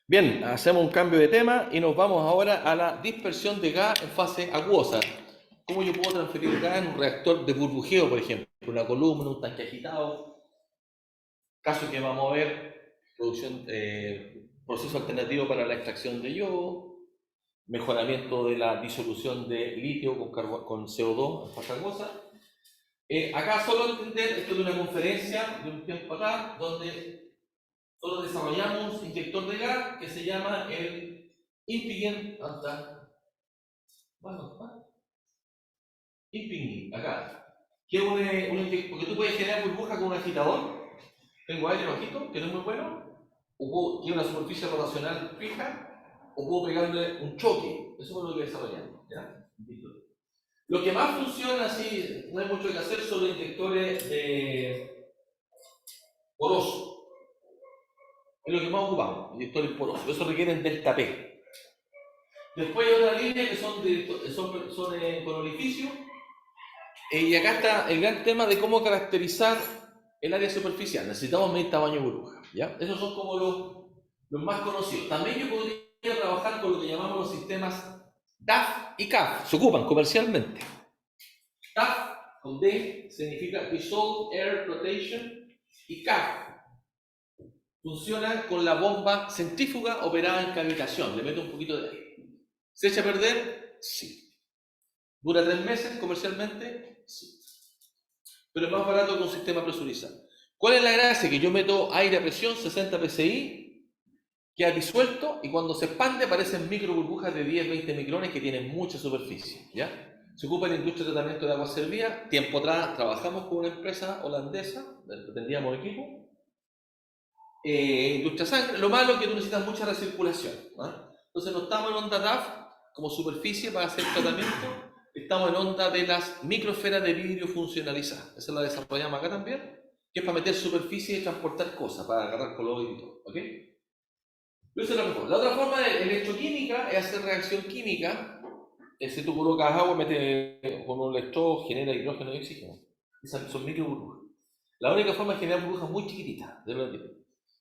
Bien, hacemos un cambio de tema y nos vamos ahora a la dispersión de gas en fase acuosa. ¿Cómo yo puedo transferir gas en un reactor de burbujeo, por ejemplo? Una columna, un tanque agitado. Caso que vamos a ver, proceso alternativo para la extracción de yodo, mejoramiento de la disolución de litio con CO2 en fase acuosa. Acá solo entender, esto de una conferencia de un tiempo acá, donde solo desarrollamos un inyector de gas que se llama el Impingent, bueno, Impinging, acá. Que es porque tú puedes generar burbujas con un agitador. Tengo aire bajito, que no es muy bueno, tiene una superficie rotacional fija, o puedo pegarle un choque. Eso es lo que desarrollamos, ¿ya? Lo que más funciona así, no hay mucho que hacer, son los inyectores porosos. Es lo que más ocupamos, inyectores porosos. Eso requieren delta P. Después hay otra línea que son con orificio. Y acá está el gran tema de cómo caracterizar el área superficial. Necesitamos medir tamaño de burbuja, ¿ya? Esos son como los más conocidos. También yo podría trabajar con lo que llamamos los sistemas DAF y CAF. Se ocupan comercialmente. DAF con D significa Dissolved Air Flotation, y CAF funciona con la bomba centrífuga operada en cavitación. Le meto un poquito de aire. ¿Se echa a perder? Sí. ¿Dura 3 meses comercialmente? Sí. Pero es más barato que un sistema presurizado. ¿Cuál es la gracia? Que yo meto aire a presión, 60 psi, queda disuelto y cuando se expande aparecen micro burbujas de 10-20 micrones que tienen mucha superficie, ¿ya? Se ocupa en la industria de tratamiento de aguas servidas. Tiempo atrás trabajamos con una empresa holandesa, vendíamos equipo. Industria sangre. Lo malo es que tú necesitas mucha recirculación, ¿no? Entonces no estamos en onda DAF como superficie para hacer tratamiento. Estamos en onda de las microesferas de vidrio funcionalizadas. Esa la desarrollamos acá también, que es para meter superficie y transportar cosas, para agarrar color y todo. ¿Ok? Esa es la mejor. La otra forma de electroquímica es hacer reacción química. Si tú colocas agua, metes con un electrodo, genera hidrógeno y oxígeno. Esas son micro burbujas. La única forma es generar burbujas muy chiquititas.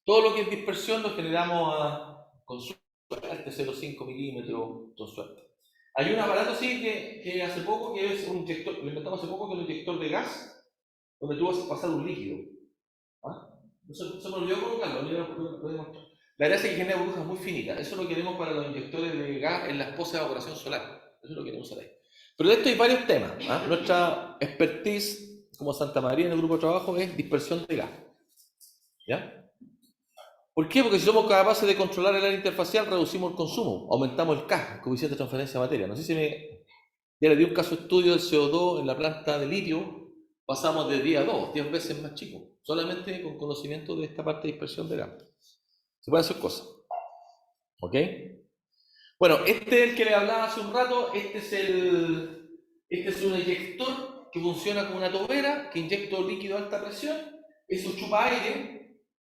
Todo lo que es dispersión lo generamos con suerte, 0,5 milímetros, con suerte. Hay un aparato así que hace poco, que es un inyector, lo inventamos hace poco, que es un inyector de gas, donde tú vas a pasar un líquido. ¿Ah? Se me olvidó colocarlo, lo demostrar. La gracia es que genera burbujas muy finitas. Eso lo queremos para los inyectores de gas en las pozas de evaporación solar. Eso es lo que queremos hacer ahí. Pero de esto hay varios temas. Nuestra expertise como Santa María en el grupo de trabajo es dispersión de gas. ¿Ya? ¿Por qué? Porque si somos capaces de controlar el área interfacial, reducimos el consumo, aumentamos el CAG, el coeficiente de transferencia de materia. No sé si ya le di un caso de estudio del CO2 en la planta de litio, pasamos de 10 a 2, 10 veces más chico, solamente con conocimiento de esta parte de dispersión de gas. Se pueden hacer cosas. ¿Ok? Bueno, este es el que le hablaba hace un rato, este es un inyector que funciona con una tobera, que inyecta líquido a alta presión, eso chupa aire,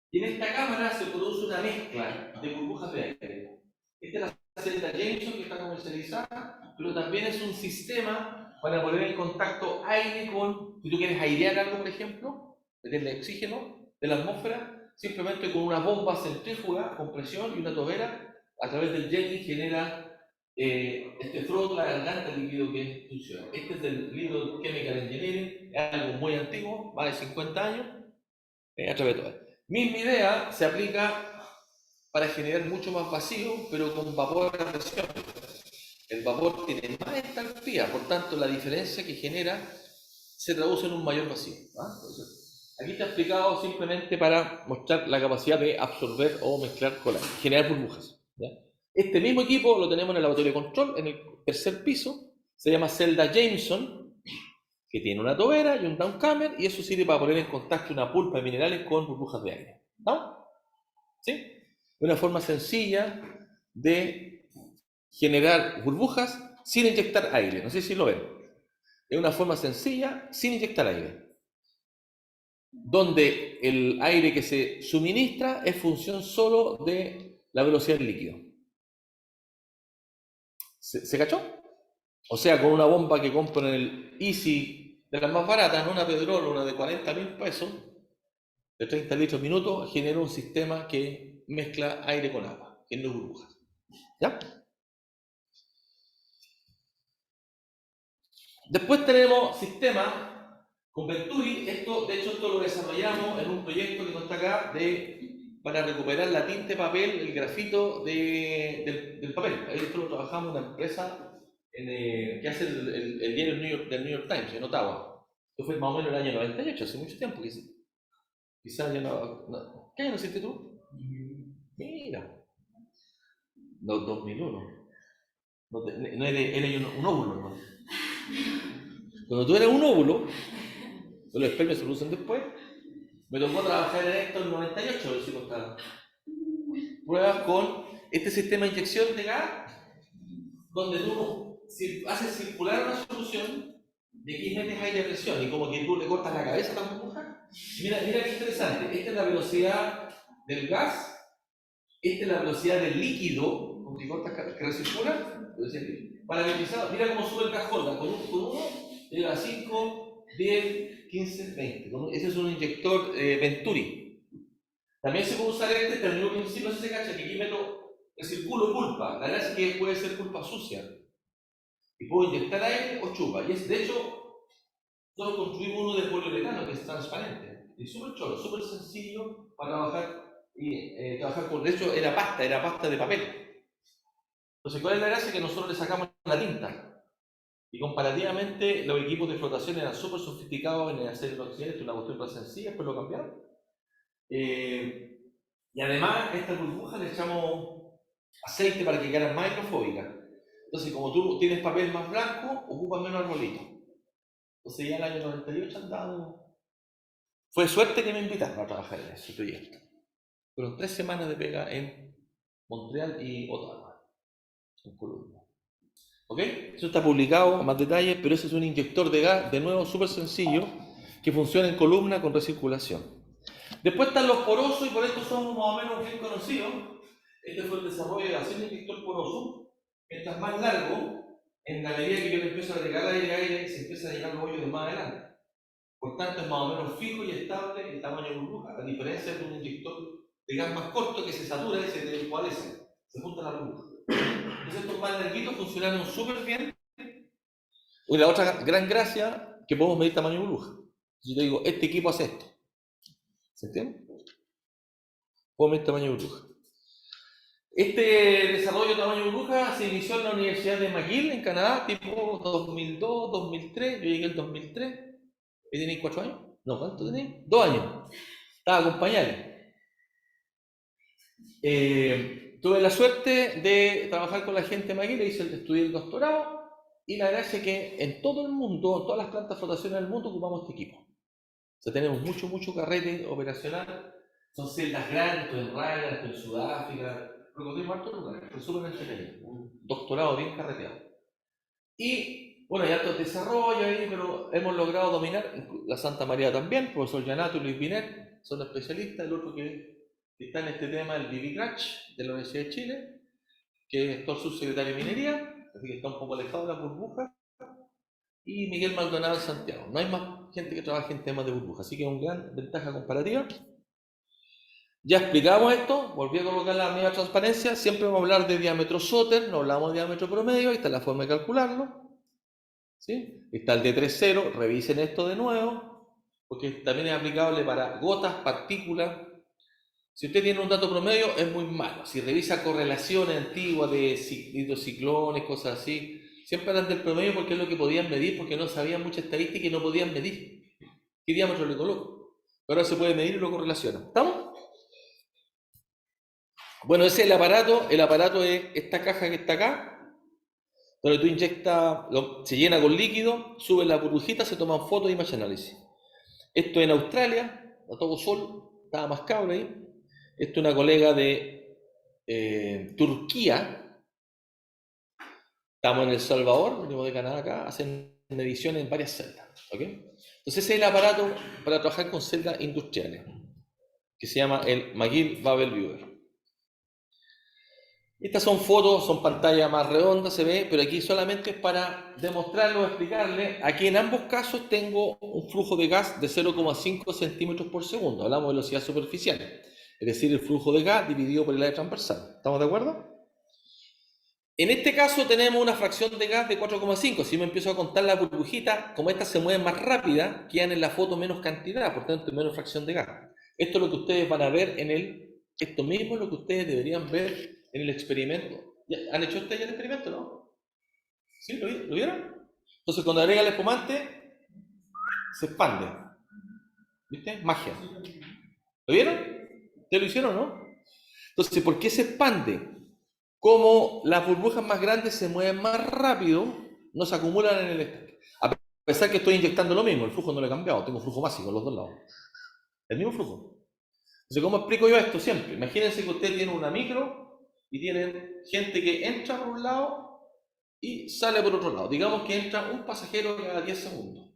y en esta cámara se produce una mezcla de burbujas de aire. Esta es la celda Jameson que está comercializada, pero también es un sistema para poner en contacto aire con, si tú quieres airear algo, por ejemplo, meterle oxígeno de la atmósfera, simplemente con una bomba centrífuga con presión y una tobera, a través del jelly genera este froto, la garganta, el líquido que funciona. Este es del libro Chemical Engineering, es algo muy antiguo, más de 50 años, a través de todo. Misma idea se aplica para generar mucho más vacío, pero con vapor a presión. El vapor tiene más entalpía, por tanto la diferencia que genera se traduce en un mayor vacío. Entonces, aquí está explicado simplemente para mostrar la capacidad de absorber o mezclar con aire, generar burbujas. ¿Ya? Este mismo equipo lo tenemos en el laboratorio de control, en el tercer piso, se llama celda Jameson, que tiene una tobera y un downcamer, y eso sirve para poner en contacto una pulpa de minerales con burbujas de aire. ¿No? ¿Sí? Una forma sencilla de generar burbujas sin inyectar aire. No sé si lo ven. Es una forma sencilla sin inyectar aire, donde el aire que se suministra es función solo de la velocidad del líquido. ¿Se cachó? O sea, con una bomba que compro en el Easy, de las más baratas, no una Pedrol, una de 40.000 pesos, de 30 litros minuto, genera un sistema que mezcla aire con agua. que no es burbuja. ¿Ya? Después tenemos sistemas con Venturi. De hecho, esto lo desarrollamos en un proyecto que no está acá para recuperar la tinta de papel, el grafito del papel. Esto lo trabajamos en una empresa que hace el diario del New York Times, en Ottawa. Esto fue más o menos el año 98, hace mucho tiempo. Quizás ya no. ¿Qué año naciste tú? Mira. No, 2001. No eres un óvulo, ¿no? Cuando tú eres un óvulo, los espermios se producen después, me tocó trabajar en esto en el 98, a ver si contaba. Pruebas con este sistema de inyección de gas, donde tú haces circular una solución y aquí metes aire a presión y como que tú le cortas la cabeza a la burbuja. Mira qué interesante. Esta es la velocidad del gas, esta es la velocidad del líquido, como que cortas que recircula. Paralelizado, mira cómo sube el gas Holland, con uno llega a 5, 10, 15, 20. Ese es un inyector Venturi. También se puede usar pero en un principio se cacha que aquí meto el circulo culpa. La verdad es que puede ser culpa sucia. Y puedo inyectar aire o chupa. Y de hecho, nosotros construimos uno de poliuretano que es transparente. Y súper cholo, súper sencillo para trabajar con. De hecho, era pasta de papel. Entonces, ¿cuál es la gracia? Que nosotros le sacamos la tinta. Y comparativamente, los equipos de flotación eran súper sofisticados en hacer el occidente, una cuestión más sencilla, después lo cambiaron. Y además, a esta burbuja le echamos aceite para que quedara más hidrofóbica. Entonces, como tú tienes papel más blanco, ocupa menos arbolito. Entonces, ya en el año 98 andamos. Fue suerte que me invitaron a trabajar en ese proyecto. Fueron 3 semanas de pega en Montreal y Ottawa, en Colombia. ¿Ok? Eso está publicado a más detalles, pero ese es un inyector de gas, de nuevo, súper sencillo, que funciona en columna con recirculación. Después están los porosos, y por esto somos más o menos bien conocidos. Este fue el desarrollo de hacer un inyector poroso. Mientras más largo, en la medida que yo le empiezo a agregar aire, se empieza a llenar los hoyos de más adelante. Por tanto, es más o menos fijo y estable el tamaño de burbuja, a diferencia de un inyector de gas más corto que se satura y se descuadece, se junta la burbuja. Entonces, estos más larguitos funcionaron súper bien. Y la otra gran gracia que podemos medir tamaño de burbuja. Si yo digo, este equipo hace esto. ¿Se entiende? Puedo medir tamaño de burbuja. Este desarrollo de tamaño de burbuja se inició en la Universidad de McGill, en Canadá, tipo 2002, 2003. Yo llegué en 2003. ¿Y tenéis 4 años? No, ¿cuánto tenéis? 2 años. Estaba con pañales. Tuve la suerte de trabajar con la gente de McGill, estudié el doctorado, y la gracia es que en todo el mundo, en todas las plantas de flotación del mundo, ocupamos este equipo. O sea, tenemos mucho carrete operacional. Son celdas grandes, esto en Ryan, esto en Sudáfrica, recorrimos hartos lugares, fue súper entretenido. Un doctorado bien carreteado. Y bueno, hay hartos desarrollos ahí, pero hemos logrado dominar. La Santa María también, el profesor Llanato y Luis Binet son especialistas. El otro que está en este tema, el Vivi Crach, de la Universidad de Chile, que es el subsecretario de Minería, así que está un poco alejado de la burbuja. Y Miguel Maldonado en Santiago. No hay más gente que trabaje en temas de burbuja, así que es una gran ventaja comparativa. Ya explicamos esto, volví a colocar la misma transparencia. Siempre vamos a hablar de diámetro Soter, no hablamos de diámetro promedio, ahí está la forma de calcularlo. ¿Sí? Está el D30, revisen esto de nuevo, porque también es aplicable para gotas, partículas. Si usted tiene un dato promedio, es muy malo. Si revisa correlaciones antiguas de hidrociclones, cosas así, siempre hablan del promedio porque es lo que podían medir, porque no sabían mucha estadística y no podían medir. ¿Qué diámetro le coloco? Ahora se puede medir y lo correlaciona. ¿Estamos? Bueno, ese es el aparato. El aparato es esta caja que está acá, donde tú inyectas, se llena con líquido, sube la burbujita, se toman fotos y image análisis. Esto en Australia, a todo sol, estaba más cabro ahí. Esto es una colega de Turquía. Estamos en El Salvador, venimos de Canadá acá, hacen mediciones en varias celdas. ¿Okay? Entonces ese es el aparato para trabajar con celdas industriales, que se llama el McGill Bubble Viewer. Estas son fotos, son pantallas más redondas, se ve, pero aquí solamente es para demostrarlo, explicarle. Aquí en ambos casos tengo un flujo de gas de 0,5 centímetros por segundo, hablamos de velocidad superficial. Es decir, el flujo de gas dividido por el área transversal. ¿Estamos de acuerdo? En este caso tenemos una fracción de gas de 4,5. Si me empiezo a contar la burbujita, como estas se mueven más rápida, quedan en la foto menos cantidad, por tanto menos fracción de gas. Esto es lo que ustedes van a ver en esto mismo es lo que ustedes deberían ver en el experimento. ¿Han hecho ustedes ya el experimento, no? ¿Sí? ¿Lo vieron? Entonces cuando agrega el espumante, se expande. ¿Viste? Magia. ¿Lo vieron? ¿Ustedes lo hicieron, no? Entonces, ¿por qué se expande? Como las burbujas más grandes se mueven más rápido, no se acumulan en el estanque. A pesar que estoy inyectando lo mismo, el flujo no lo he cambiado, tengo flujo básico en los dos lados. El mismo flujo. Entonces, ¿cómo explico yo esto siempre? Imagínense que usted tiene una micro y tienen gente que entra por un lado y sale por otro lado. Digamos que entra un pasajero cada 10 segundos.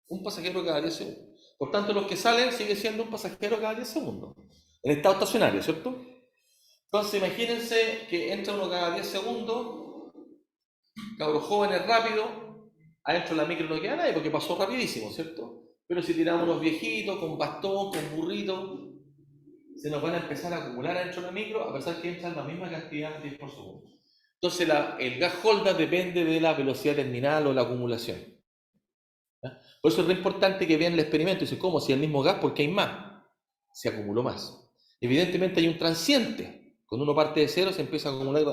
Un pasajero cada 10 segundos. Por tanto, los que salen sigue siendo un pasajero cada 10 segundos. En estado estacionario, ¿cierto? Entonces, imagínense que entra uno cada 10 segundos, cabros jóvenes rápido, adentro de la micro no queda nadie porque pasó rapidísimo, ¿cierto? Pero si tiramos unos viejitos con bastón, con burrito, se nos van a empezar a acumular adentro de la micro a pesar que entran la misma cantidad de 10 por segundo. Entonces, el gas holder depende de la velocidad terminal o la acumulación. ¿Ya? Por eso es re importante que vean el experimento y dicen, ¿cómo? Si es el mismo gas, ¿por qué hay más? Se acumuló más. Evidentemente hay un transiente. Cuando uno parte de cero se empieza a acumular.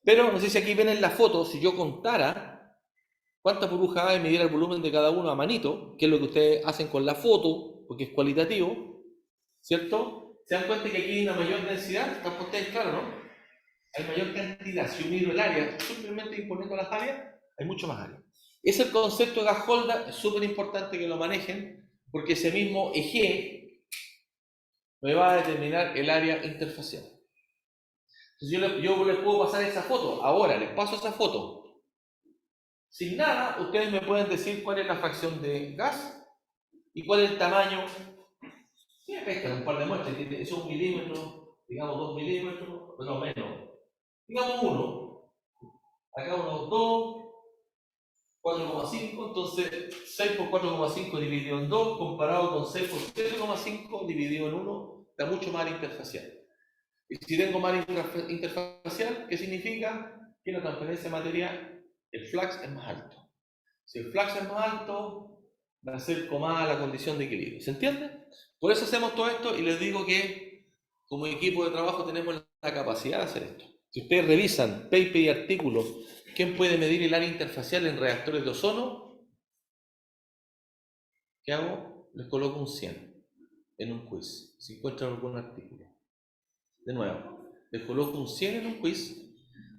Pero no sé si aquí ven en la foto, si yo contara cuántas burbujas hay y midiera el volumen de cada uno a manito, que es lo que ustedes hacen con la foto, porque es cualitativo, ¿cierto? Se dan cuenta que aquí hay una mayor densidad, ¿están ustedes claros, no? Hay mayor cantidad. Si yo mido el área, simplemente imponiendo las áreas, hay mucho más área. Ese concepto de gas holder es súper importante que lo manejen, porque ese mismo eje me va a determinar el área interfacial. Entonces yo les puedo pasar esa foto, ahora les paso esa foto. Sin nada, ustedes me pueden decir cuál es la fracción de gas y cuál es el tamaño. Sí, pescan un par de muestras, eso es 1 milímetro, digamos 2 milímetros, no menos. Digamos 1, acá unos 2, 4,5, entonces 6 por 4,5 dividido en 2, comparado con 6 por 0,5 dividido en 1, da mucho más interfacial. Y si tengo más interfacial, ¿qué significa? Que la transferencia de materia, el flux es más alto. Si el flux es más alto, va a ser más la condición de equilibrio. ¿Se entiende? Por eso hacemos todo esto y les digo que como equipo de trabajo tenemos la capacidad de hacer esto. Si ustedes revisan paper y artículos, ¿quién puede medir el área interfacial en reactores de ozono? ¿Qué hago? Les coloco un 100 en un quiz, si encuentran algún artículo. De nuevo, les coloco un 100 en un quiz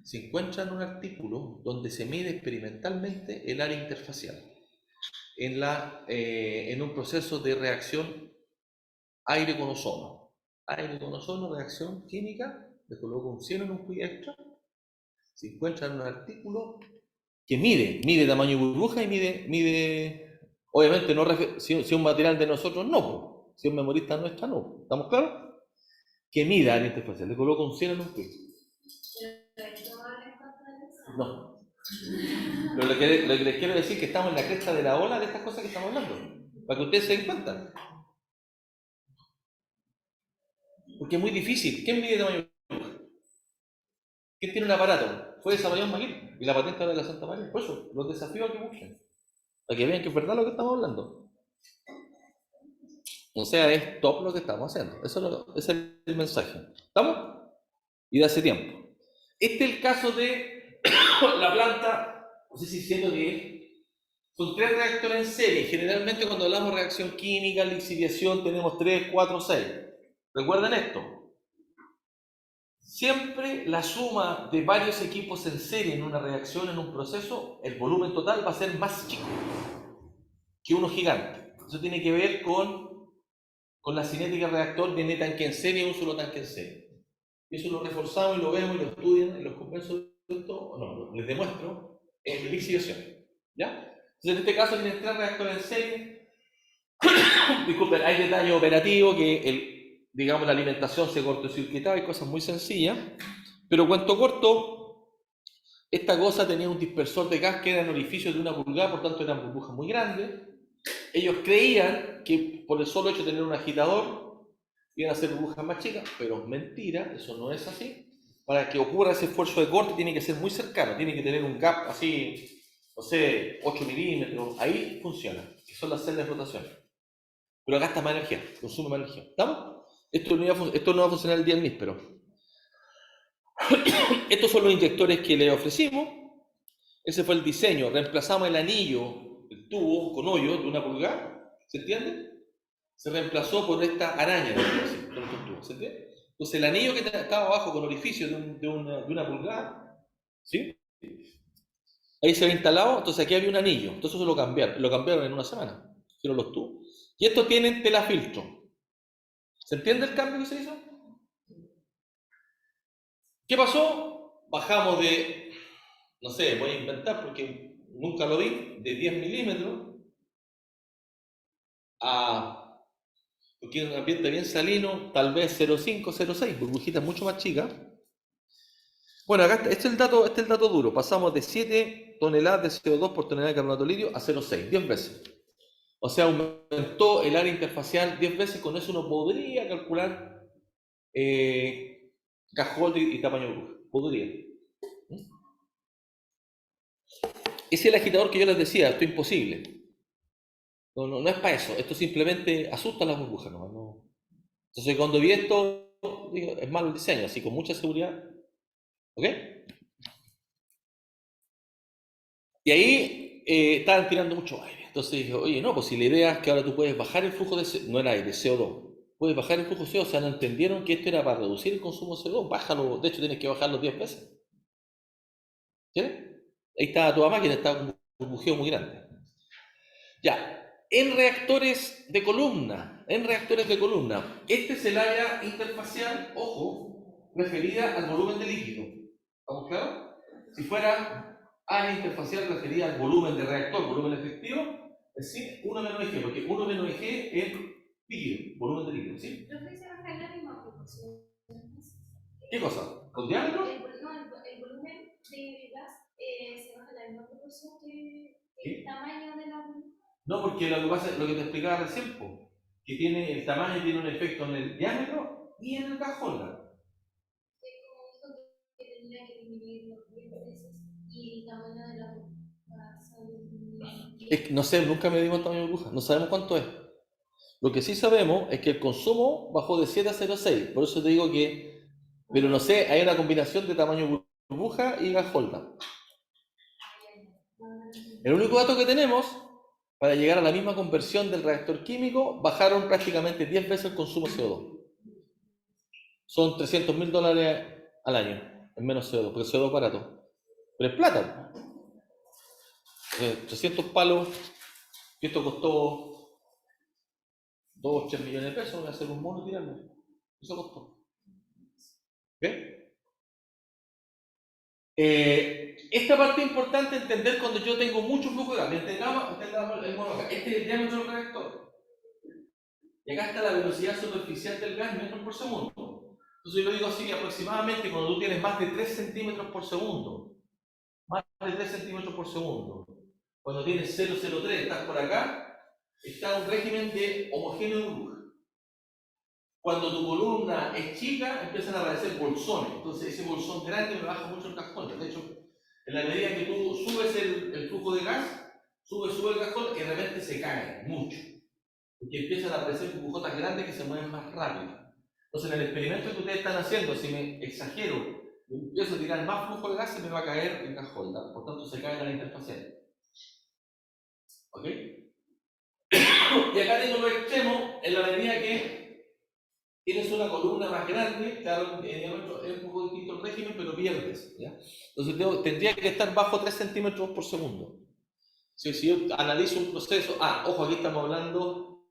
si encuentran un artículo donde se mide experimentalmente el área interfacial en un proceso de reacción aire con ozono. Aire con ozono, reacción química, les coloco un 100 en un quiz extra. Si encuentran un artículo que mide tamaño burbuja y mide obviamente no si es un material de nosotros, no. Si es un memorista nuestra, no. ¿Estamos claros? Que mida área interfacial. Le coloco un 100 en un quiz. No. Pero lo que les quiero decir es que estamos en la cresta de la ola de estas cosas que estamos hablando. Para que ustedes se den cuenta. Porque es muy difícil. ¿Quién mide tamaño burbuja? ¿Quién tiene un aparato? Fue desarrollado en Maguire y la patente de la Santa María. Por eso, los desafíos que busquen. Para que vean que es verdad lo que estamos hablando. O sea, es top lo que estamos haciendo. Ese es el mensaje. ¿Estamos? Y de hace tiempo. Este es el caso de la planta, no sé si siento que son 3 reactores en serie. Generalmente cuando hablamos de reacción química, lixiviación, tenemos 3, 4, 6. ¿Recuerden esto? Siempre la suma de varios equipos en serie en una reacción, en un proceso, el volumen total va a ser más chico que uno gigante. Eso tiene que ver con la cinética del reactor de tanque en serie y un solo tanque en serie. Y eso lo reforzamos y lo vemos y lo estudian y los convenzo de esto, no, les demuestro en lixiviación. ¿Ya? Entonces en este caso tienen 3 reactores en serie. Disculpen, hay detalles operativos que digamos la alimentación se cortocircuitaba y cosas muy sencillas. Pero cuento corto, esta cosa tenía un dispersor de gas que era en orificio de 1 pulgada, por tanto eran burbujas muy grandes. Ellos creían que por el solo hecho de tener un agitador Vienen a ser burbujas más chicas, pero mentira, eso no es así. Para que ocurra ese esfuerzo de corte tiene que ser muy cercano, tiene que tener un gap así, no sé, 8 milímetros, ahí funciona, que son las celdas de rotación. Pero gasta más energía, consume más energía. ¿Estamos? Esto no va a funcionar el día del NIS, pero estos son los inyectores que le ofrecimos. Ese fue el diseño. Reemplazamos el anillo, el tubo con hoyo de 1 pulgada, ¿se entiende? Se reemplazó por esta araña, con estos tubos, ¿se entiende? Entonces el anillo que estaba abajo con orificio de 1 pulgada, ¿sí? Ahí se había instalado, entonces aquí había un anillo, entonces eso lo cambiaron en 1 semana, hicieron los tubos. Y estos tienen tela filtro. ¿Se entiende el cambio que se hizo? ¿Qué pasó? Bajamos de, no sé, voy a inventar porque nunca lo vi, de 10 milímetros a, porque es un ambiente bien salino, tal vez 0,5, 0,6, burbujitas mucho más chicas. Bueno, acá este es el dato duro. Pasamos de 7 toneladas de CO2 por tonelada de carbonato de litio a 0,6, 10 veces. O sea, aumentó el área interfacial 10 veces. Con eso uno podría calcular cajón y tamaño de burbuja. Podría. Ese es el agitador que yo les decía, esto es imposible. No es para eso. Esto simplemente asusta a las burbujas. No. Entonces, cuando vi esto, digo, es malo el diseño, así con mucha seguridad. ¿Ok? Y ahí estaban tirando mucho aire. Entonces dije, oye, no, pues si la idea es que ahora tú puedes bajar el flujo de CO2, no era aire, CO2. Puedes bajar el flujo de CO2, o sea, no entendieron que esto era para reducir el consumo de CO2. Bájalo, de hecho tienes que bajarlo 10 veces. ¿Entiendes? Ahí estaba toda máquina, estaba un burbujeo muy grande. Ya, en reactores de columna, este es el área interfacial, ojo, referida al volumen de líquido. ¿Estamos claros? Si fuera área interfacial referida al volumen de reactor, volumen efectivo, es decir, 1 menos Eg, porque 1 menos Eg es líquido, volumen de líquido, ¿sí? Yo pensé bajar en la misma proporción. ¿Qué cosa? ¿Con diámetro? El volumen de gas se baja en la misma proporción que el tamaño de la burbuja. No, porque lo que pasa es lo que te explicaba recién, que tiene el tamaño tiene un efecto en el diámetro y en el cajón. Que tendría que dividir los 10 veces y el tamaño de la burbuja. No sé, nunca me dimos el tamaño de burbuja, no sabemos cuánto es. Lo que sí sabemos es que el consumo bajó de 7 a 0,6, por eso te digo que, pero no sé, hay una combinación de tamaño burbuja y gas Holda. El único dato que tenemos, para llegar a la misma conversión del reactor químico, bajaron prácticamente 10 veces el consumo de CO2. Son $300.000 al año en menos CO2, porque el CO2 es barato. Pero es plata. 300 palos, y esto costó 2 o 3 millones de pesos, voy a hacer un mono y tirarlo. Eso costó. ¿Ve? Esta parte es importante entender cuando yo tengo mucho flujo de gas. Entendamos el mono acá. Este es el diámetro del reactor. Y acá está la velocidad superficial del gas en metros por segundo. Entonces yo lo digo así, aproximadamente cuando tú tienes más de 3 centímetros por segundo. Más de 3 centímetros por segundo. Cuando tienes 0,03, estás por acá, está un régimen de homogéneo de burbuja. Cuando tu columna es chica, empiezan a aparecer bolsones. Entonces ese bolsón grande me baja mucho el cajón. De hecho, en la medida que tú subes el flujo de gas, sube el cajón y de repente se cae mucho. Porque empiezan a aparecer burbujotas grandes que se mueven más rápido. Entonces en el experimento que ustedes están haciendo, si me exagero, empiezo a tirar más flujo de gas, se me va a caer el cajón. Por tanto, se cae la interfacial. ¿Ok? Y acá tengo los extremos en la medida que tienes una columna más grande, claro, es un poco distinto el régimen, pero pierdes. ¿Ya? Entonces tendría que estar bajo 3 centímetros por segundo. Si yo analizo un proceso, ojo, aquí estamos hablando,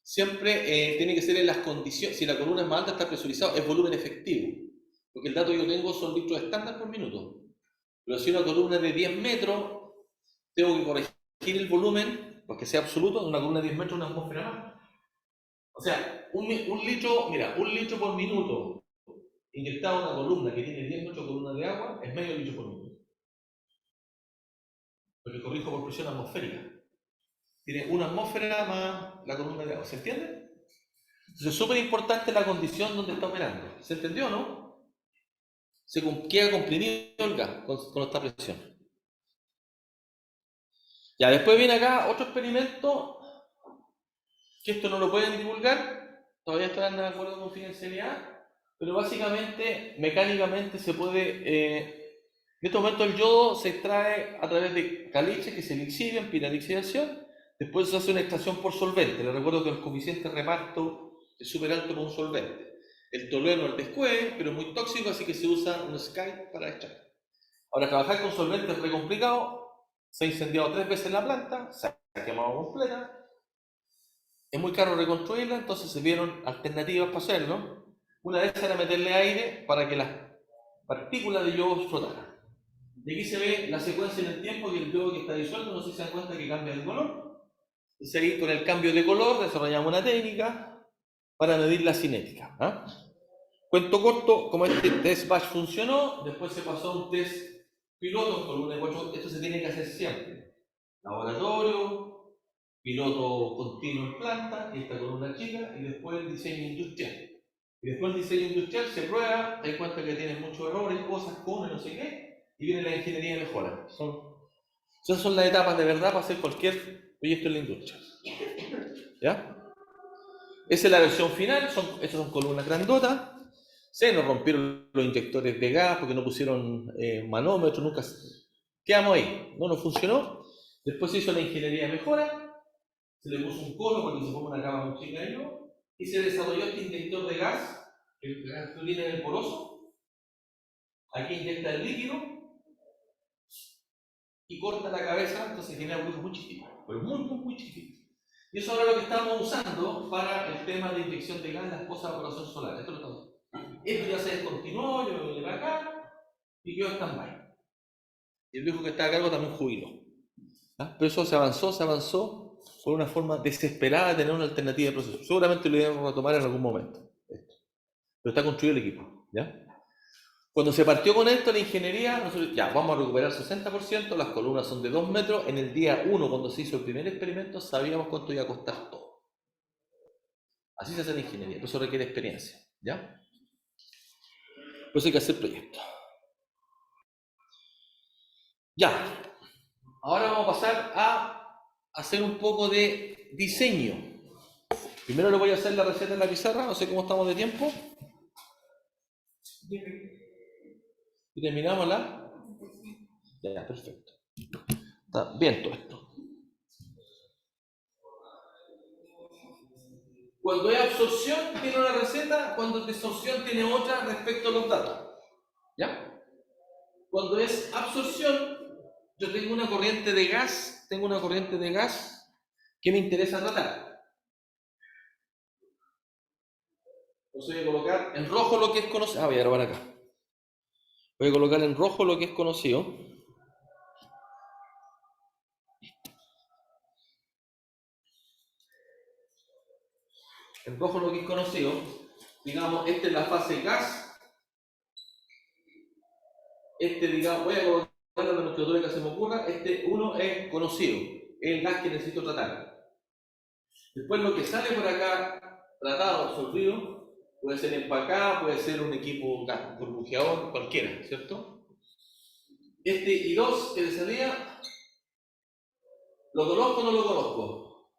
siempre tiene que ser en las condiciones, si la columna es más alta está presurizado, es volumen efectivo. Porque el dato que yo tengo son litros estándar por minuto. Pero si una columna es de 10 metros, tengo que corregir el volumen, porque sea absoluto, una columna de 10 metros, una atmósfera más. O sea, un litro por minuto inyectado en una columna que tiene 10 metros de columna de agua es medio litro por minuto. Porque corrijo por presión atmosférica. Tiene una atmósfera más la columna de agua. ¿Se entiende? Entonces es súper importante la condición donde está operando. ¿Se entendió, no? Queda comprimido el gas con esta presión. Ya, después viene acá otro experimento, que esto no lo pueden divulgar, todavía están de acuerdo con confidencialidad, pero básicamente, mecánicamente se puede... en este momento el yodo se extrae a través de caliche que se lixivian, piralixidación, después se hace una extracción por solvente. Les recuerdo que el coeficiente de reparto es súper alto por un solvente. El tolueno, el descueve, pero es muy tóxico, así que se usa un SCAI para extraer. Ahora, trabajar con solvente es re complicado, se ha incendiado 3 veces la planta, se ha quemado completa, es muy caro reconstruirla, entonces se vieron alternativas para hacerlo. Una de esas era meterle aire para que las partículas de yodo flotaran. Y aquí se ve la secuencia en el tiempo que el yodo que está disuelto, no sé si se dan cuenta que cambia de color. Entonces ahí con el cambio de color desarrollamos una técnica para medir la cinética. Cuento corto, como este test batch funcionó, después se pasó a un test piloto con una de 4, esto se tiene que hacer siempre. Laboratorio, piloto continuo en planta, esta con una chica, y después el diseño industrial. Y después el diseño industrial se prueba, te das cuenta que tiene muchos errores, cosas, come, no sé qué, y viene la ingeniería de mejora. Esas son las etapas de verdad para hacer cualquier proyecto en la industria. ¿Ya? Esa es la versión final, estas son columnas grandotas. Se nos rompieron los inyectores de gas porque no pusieron manómetro, nunca. Quedamos ahí, no nos funcionó. Después se hizo la ingeniería de mejora, se le puso un cono para que se ponga una cama muy chica de hilo, y se desarrolló este inyector de gas, el gas que viene en el poroso. Aquí inyecta el líquido y corta la cabeza, entonces genera un hueco muy chiquito, pero muy chiquito. Y eso ahora es lo que estamos usando para el tema de inyección de gas en las cosas de evaporación solar. Esto ya se descontinuó, yo lo llevé acá y quedó stand-by. Y el viejo que está a cargo también jubiló. Pero eso se avanzó por una forma desesperada de tener una alternativa de proceso. Seguramente lo íbamos a retomar en algún momento. Pero está construido el equipo. ¿Ya? Cuando se partió con esto, la ingeniería, nosotros ya vamos a recuperar 60%, las columnas son de 2 metros. En el día 1, cuando se hizo el primer experimento, sabíamos cuánto iba a costar todo. Así se hace la ingeniería, pero eso requiere experiencia. ¿Ya? Por eso hay que hacer proyectos. Ya, ahora vamos a pasar a hacer un poco de diseño. Primero le voy a hacer la receta en la pizarra, no sé cómo estamos de tiempo. Y terminamos la. Ya, perfecto. Está bien todo esto. Cuando hay absorción tiene una receta, cuando es desorción tiene otra respecto a los datos. ¿Ya? Cuando es absorción, yo tengo una corriente de gas, que me interesa tratar. Entonces voy a colocar en rojo lo que es conocido. Voy a grabar acá. Voy a colocar en rojo lo que es conocido. En rojo lo que es conocido. Digamos, esta es la fase gas. Digamos, voy a colocar la nomenclatura que se me ocurra. Uno es conocido, es el gas que necesito tratar. Después lo que sale por acá, tratado, absorbido, puede ser empacado, puede ser un equipo burbujeador, cualquiera, ¿cierto? I2 que le salía, ¿lo conozco o no lo conozco?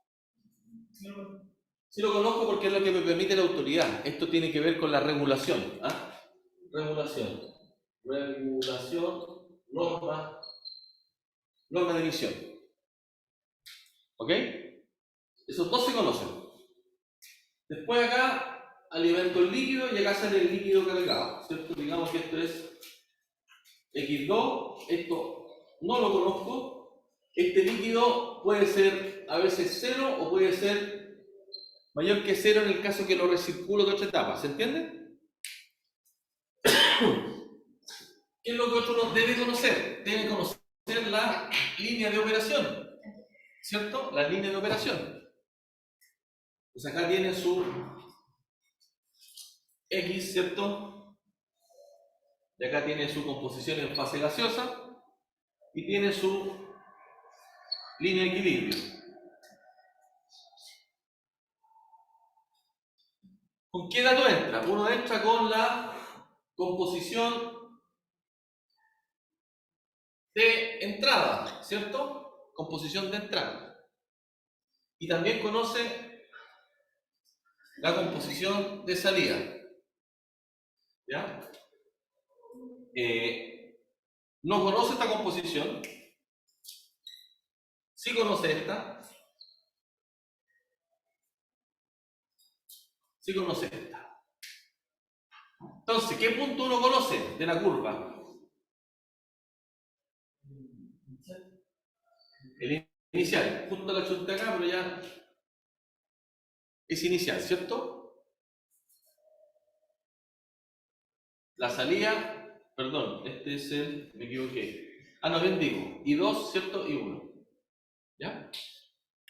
Sí lo conozco porque es lo que me permite la autoridad. Esto tiene que ver con la regulación. Regulación, norma de emisión. ¿Ok? Esos dos se conocen. Después acá alimento el líquido y acá sale el líquido cargado, ¿cierto? Digamos que esto es X2, esto no lo conozco. Este líquido puede ser a veces 0 o puede ser mayor que 0 en el caso que lo recirculo de otra etapa, ¿se entiende? ¿Qué es lo que otro debe conocer? Debe conocer la línea de operación, ¿cierto? La línea de operación. Pues acá tiene su X, ¿cierto? Y acá tiene su composición en fase gaseosa y tiene su línea de equilibrio. ¿Con qué dato entra? Uno entra con la composición de entrada, ¿cierto? Composición de entrada. Y también conoce la composición de salida. ¿Ya? No conoce esta composición. Sí conoce esta. Sí conoce esta. Entonces, ¿qué punto uno conoce de la curva? El inicial. Justo la chunta acá, pero ya es inicial, ¿cierto? La salida, perdón, este es el, me equivoqué. No, bien digo, y 2, ¿cierto? Y 1. ¿Ya?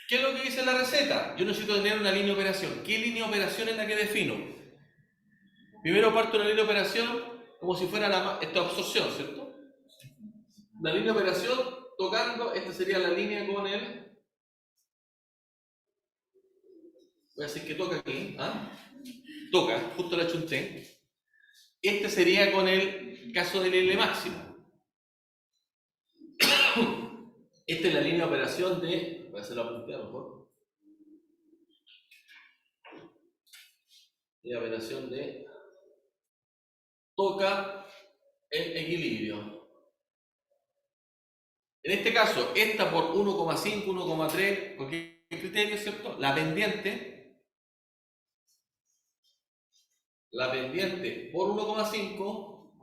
¿Qué es lo que dice la receta? Yo necesito tener una línea de operación. ¿Qué línea de operación es la que defino? Primero parto una línea de operación como si fuera esta absorción, ¿cierto? La línea de operación tocando, esta sería la línea con el... Voy a decir que toca aquí, toca, justo la chunté. Este sería con el caso del L máximo. Esta es la línea de operación de... Voy a hacerlo apuntar mejor. La operación de... Toca el equilibrio. En este caso, esta por 1,5, 1,3, cualquier criterio, ¿cierto? La pendiente por 1,5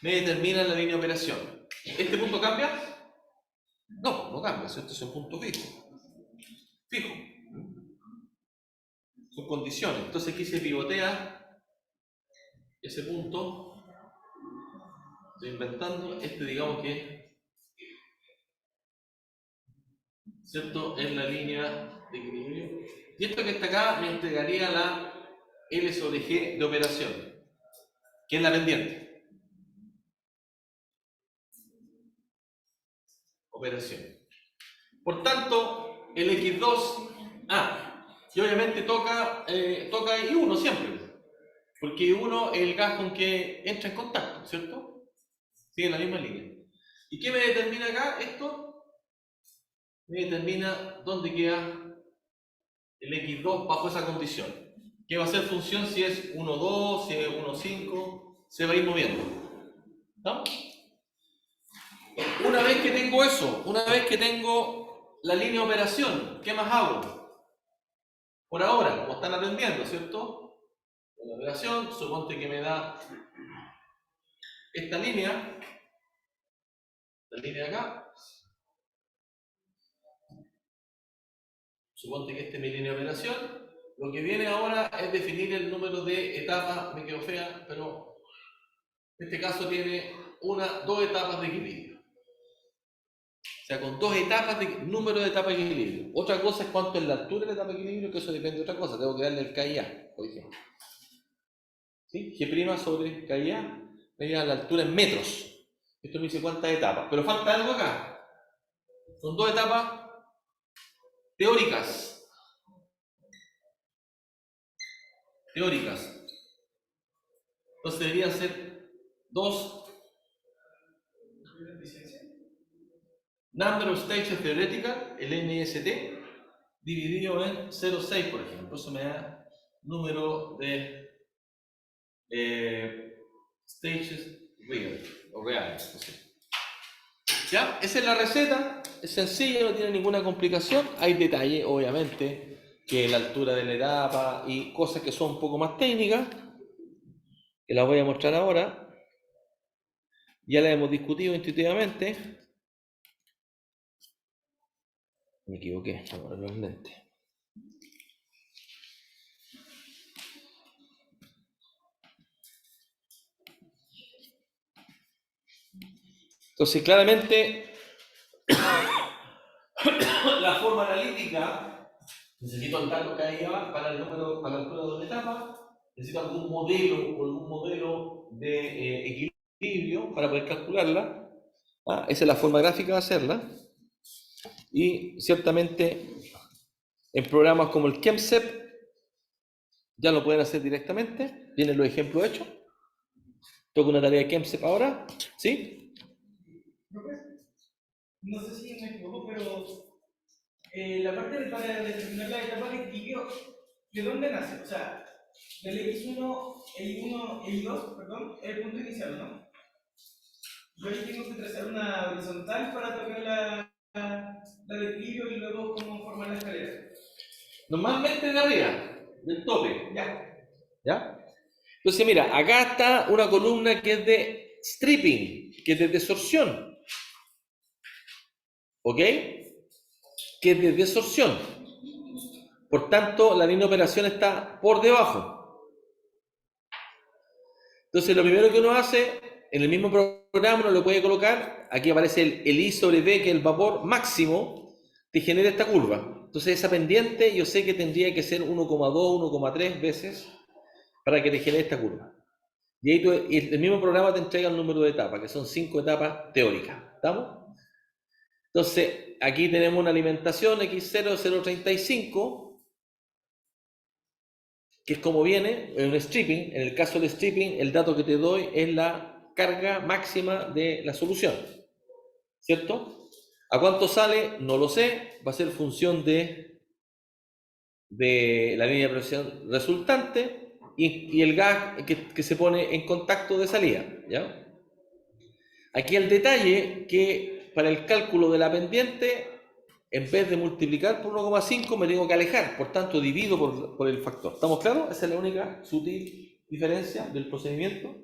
me determina la línea de operación. ¿Este punto cambia? No, no cambia, ¿cierto? Es un punto fijo. Fijo. Son condiciones. Entonces aquí se pivotea ese punto. Estoy inventando. Digamos que, ¿cierto? Es la línea de equilibrio. Y esto que está acá me entregaría la L sobre G de operación, que es la pendiente. Operación. Por tanto, el X2, y obviamente toca I1 siempre, porque I1 es el gas con que entra en contacto, ¿cierto? Sigue la misma línea. ¿Y qué me determina acá esto? Me determina dónde queda el X2 bajo esa condición. ¿Qué va a ser función si es 1,2, si es 1,5? Se va a ir moviendo. ¿No? Una vez que tengo eso, una vez que tengo la línea de operación, ¿qué más hago? Por ahora, como están aprendiendo, ¿cierto? La operación, suponte que me da esta línea, la línea de acá. Suponte que esta es mi línea de operación. Lo que viene ahora es definir el número de etapas, me quedo fea, pero en este caso tiene dos etapas de equilibrio. O sea, con 2 etapas de número de etapas de equilibrio. Otra cosa es cuánto es la altura de la etapa de equilibrio, que eso depende de otra cosa. Tengo que darle el KIA, por ejemplo. ¿Sí? G' sobre KIA, me da la altura en metros. Esto me dice cuántas etapas. Pero falta algo acá. Son 2 etapas teóricas. Entonces deberían ser 2 number of stages theoretical, el NST, dividido en 0,6, por ejemplo. Eso me da número de stages real, o reales. ¿Ya? Esa es la receta, es sencilla, no tiene ninguna complicación. Hay detalles, obviamente, que la altura de la etapa y cosas que son un poco más técnicas, que las voy a mostrar ahora. Ya las hemos discutido intuitivamente. Me equivoqué, ahora los lentes. Entonces, claramente, la forma analítica, necesito el dato que hay para el número, para la altura de una etapa, necesito algún modelo de equilibrio para poder calcularla. Esa es la forma gráfica de hacerla. Y ciertamente, en programas como el ChemSep, Ya lo pueden hacer directamente. Vienen los ejemplos hechos. Toco una tarea de Kemsep ahora. ¿Sí? No sé si me equivoco, pero la parte para determinar la etapa de equilibrio, ¿de dónde nace? O sea, del X1, Y1, Y2, perdón, es el punto inicial, ¿no? Yo ahí tengo que trazar una horizontal para tocar la de equilibrio y luego cómo formar la escalera. Normalmente de arriba, del tope. Ya. ¿Ya? Entonces, mira, acá está una columna que es de stripping, que es de desorción. ¿Ok? Que es de desorción. Por tanto, la línea de operación está por debajo. Entonces, lo primero que uno hace, en el mismo programa uno lo puede colocar, aquí aparece el I sobre V, que es el vapor máximo, te genera esta curva. Entonces, esa pendiente yo sé que tendría que ser 1,2, 1,3 veces para que te genere esta curva. Y ahí y el mismo programa te entrega el número de etapas, que son 5 etapas teóricas. ¿Estamos? Entonces, aquí tenemos una alimentación X0, 0,35, que es como viene, en un stripping. En el caso del stripping, el dato que te doy es la carga máxima de la solución, ¿cierto? ¿A cuánto sale? No lo sé, va a ser función de la línea de presión resultante y el gas que se pone en contacto de salida, ¿ya? Aquí el detalle que para el cálculo de la pendiente, en vez de multiplicar por 1,5 me tengo que alejar, por tanto divido por el factor. ¿Estamos claros? Esa es la única sutil diferencia del procedimiento.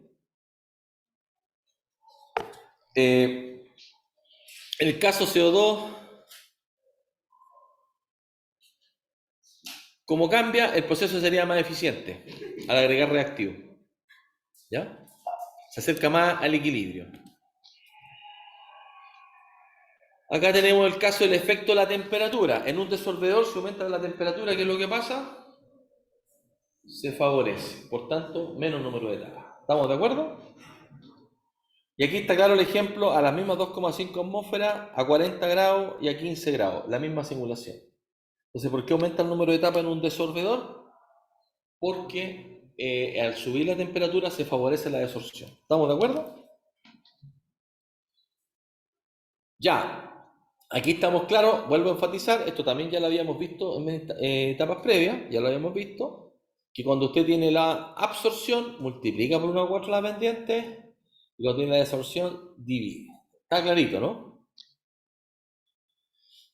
En el caso CO2, como cambia, el proceso sería más eficiente al agregar reactivo. ¿Ya? Se acerca más al equilibrio. Acá tenemos el caso del efecto de la temperatura. En un desolvedor, si aumenta la temperatura, ¿qué es lo que pasa? Se favorece. Por tanto, menos número de etapas. ¿Estamos de acuerdo? Y aquí está claro el ejemplo a las mismas 2,5 atmósferas, a 40 grados y a 15 grados. La misma simulación. Entonces, ¿por qué aumenta el número de etapas en un desolvedor? Porque al subir la temperatura se favorece la desorción. ¿Estamos de acuerdo? Ya. Aquí estamos claros, vuelvo a enfatizar, esto también ya lo habíamos visto en etapas previas, ya lo habíamos visto, que cuando usted tiene la absorción, multiplica por 1,4 la pendiente, y cuando tiene la desorción, divide. Está clarito, ¿no?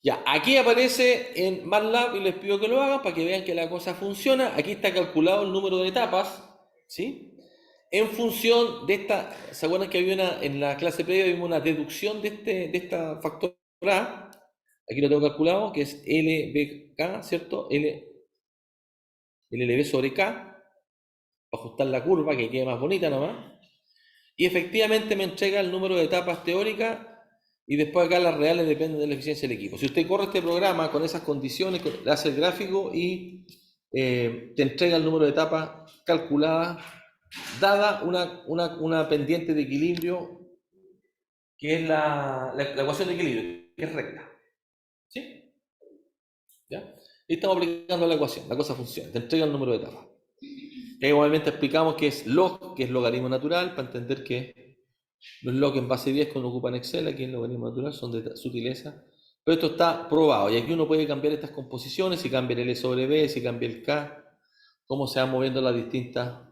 Ya, aquí aparece en MATLAB y les pido que lo hagan para que vean que la cosa funciona. Aquí está calculado el número de etapas, ¿sí? En función de esta, ¿se acuerdan que había en la clase previa vimos una deducción de esta factor A? Aquí lo tengo calculado, que es LBK, ¿cierto? LB sobre K, para ajustar la curva, que quede más bonita nomás. Y efectivamente me entrega el número de etapas teóricas y después acá las reales dependen de la eficiencia del equipo. Si usted corre este programa con esas condiciones, le hace el gráfico y te entrega el número de etapas calculadas, dada una pendiente de equilibrio que es la ecuación de equilibrio, que es recta. ¿Sí? ¿Ya? Y estamos aplicando la ecuación, la cosa funciona, te entrega el número de etapas. Y igualmente explicamos que es log, que es logaritmo natural, para entender que los log en base 10 cuando ocupan Excel, aquí en logaritmo natural, son de sutileza. Pero esto está probado, y aquí uno puede cambiar estas composiciones, si cambia el L sobre B, si cambia el K, cómo se van moviendo las distintas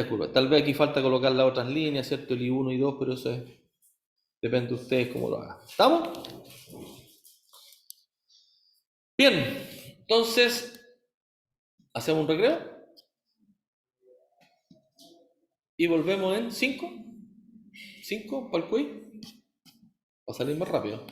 curvas. Tal vez aquí falta colocar las otras líneas, ¿cierto? El I1 y 2, pero eso depende de ustedes cómo lo hagan. ¿Estamos? Bien, entonces, hacemos un recreo y volvemos en 5 para el quiz, para salir más rápido.